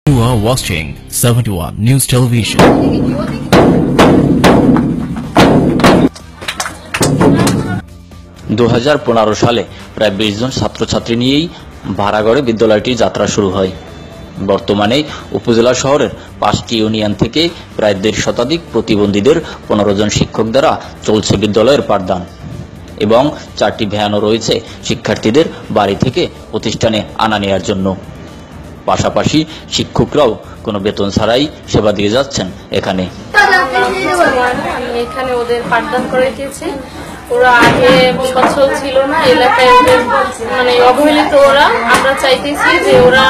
You are watching 71 News Television. 2015 সালে প্রায় 20 জন ছাত্রছাত্রী নিয়েই ভাড়াঘরে বিদ্যালয়টির যাত্রা শুরু হয়। বর্তমানে উপজেলা শহরের 5টি ইউনিয়ন থেকে প্রায় 1.5 শতাধিক প্রতিবন্ধীদের 15 জন শিক্ষক দ্বারা চলছে বিদ্যালয়ের পাঠদান এবং 4টি ভ্যানও রয়েছে শিক্ষার্থীদের বাড়ি থেকে প্রতিষ্ঠানে আনা নেওয়ার জন্য। পাশাপাশি শিক্ষকরাও কোনো বেতন ছাড়াই সেবা দিয়ে যাচ্ছেন এখানে। এখানে ওদের পাঠদান করে দিয়েছি। ওরা আগে সচ্ছল ছিল না, এলাকায় ওদের মানে অবহেলিত। ওরা আমরা চাইতেছি যে ওরা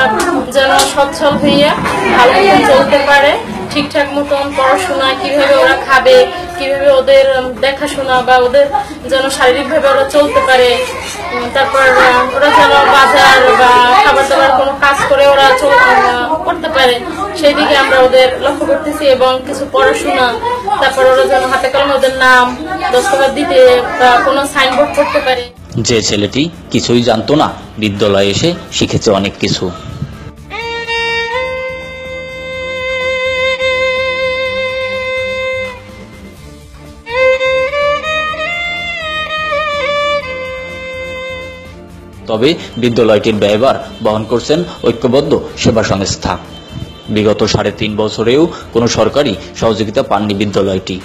যেন সচ্ছল হইয়া ভালো মতন চলতে পারে, ঠিকঠাক মতন পড়াশোনা কিভাবে ওরা খাবে, কিভাবে ওদের দেখাশোনা বা ওদের যেন শারীরিকভাবে ওরা চলতে পারে, তারপর ওরা যেন বাজার বা খাবার দাবার কোনো কাজ করে ওরা করতে পারে, সেই দিকে আমরা ওদের লক্ষ্য করতেছি। এবং কিছু পড়াশোনা, তারপর ওরা যেন হাতে কলমে ওদের নাম দস্তখত দিতে বা কোনো সাইনবোর্ড করতে পারে। যে ছেলেটি কিছুই জানতো না, বিদ্যালয়ে এসে শিখেছে অনেক কিছু। তবে বিদ্যালয়টির ব্যয়ভার বহন করছেন ঐক্যবদ্ধ সেবা সংস্থা। বিগত 3.5 বছরেও কোনো সরকারি সহযোগিতা পাননি বিদ্যালয়টি,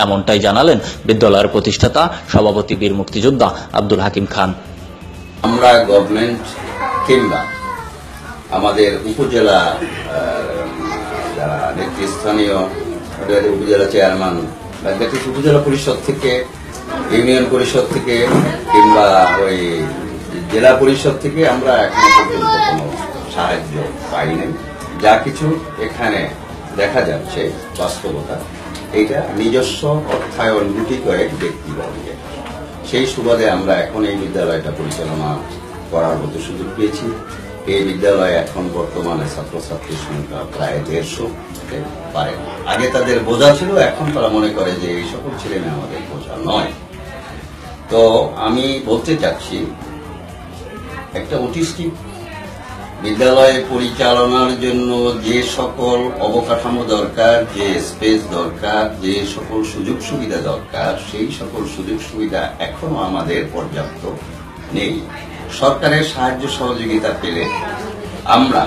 এমনটাই জানালেন বিদ্যালয়ের প্রতিষ্ঠাতা সভাপতি বীর মুক্তিযোদ্ধা আব্দুল হাকিম খান। আমরা গভর্নমেন্ট কিংবা আমাদের উপজেলা যারা নেতৃস্থানীয় উপজেলা চেয়ারম্যান বা উপজেলা পরিষদ থেকে, ইউনিয়ন পরিষদ থেকে কিংবা ওই জেলা পরিষদ থেকে আমরা এখনো পর্যন্ত কোনো সাহায্য পাইনি। যা কিছু এখানে দেখা যাচ্ছে বাস্তবতা, এইটা নিজস্ব অর্থায়ন গুটি কয়েক ব্যক্তিবর্গের। সেই সুবাদে আমরা এখন এই বিদ্যালয়টা পরিচালনা করার মতো সুযোগ পেয়েছি। এই বিদ্যালয়ে এখন বর্তমানে ছাত্রছাত্রীর সংখ্যা প্রায় 150 হতে পারে। আগে তাদের বোঝা ছিল, এখন তারা মনে করে যে এই সকল ছেলে মেয়ে আমাদের বোঝা নয়। তো আমি বলতে চাচ্ছি, একটা অটিস্টিক বিদ্যালয় পরিচালনার জন্য যে সকল অবকাঠামো দরকার, যে স্পেস দরকার, যে সকল সুযোগ সুবিধা দরকার, সেই সকল সুযোগ সুবিধা এখনো আমাদের পর্যাপ্ত নেই। সরকারের সাহায্য সহযোগিতা পেলে আমরা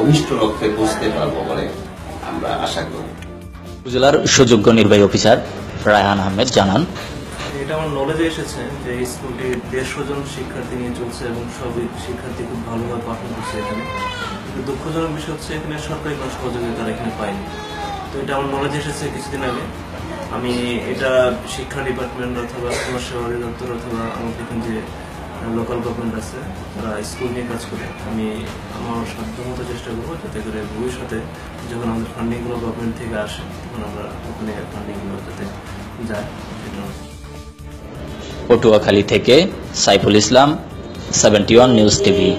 অভিষ্ট লক্ষ্যে পৌঁছতে পারব বলে আমরা আশা করি। উপজেলার সুযোগ্য নির্বাহী অফিসার রায়হান আহমেদ জানান, এটা আমার নলেজে এসেছে যে এই স্কুলটি 150 জন শিক্ষার্থী নিয়ে চলছে এবং সবই শিক্ষার্থী খুব ভালোভাবে পাঠন করছে এখানে। কিন্তু দুঃখজনক বিষয় হচ্ছে এখানে সরকারি কোনো সহযোগিতা তারা এখানে পায়নি। তো এটা আমার নলেজে এসেছে কিছুদিন আগে। আমি এটা শিক্ষা ডিপার্টমেন্ট অথবা সমাজসেবা অধিদপ্তর অথবা আমাদের এখানে যে লোকাল গভর্নমেন্ট আছে তারা স্কুল নিয়ে কাজ করে, আমি আমার সাধ্যমতো চেষ্টা করবো যাতে করে ভবিষ্যতে যখন আমাদের ফান্ডিংগুলো গভর্নমেন্ট থেকে আসে তখন আমরা ওখানে ফান্ডিংগুলো যাতে যায়। পটুয়াখালী থেকে সাইফুল ইসলাম, 71 নিউজ টিভি।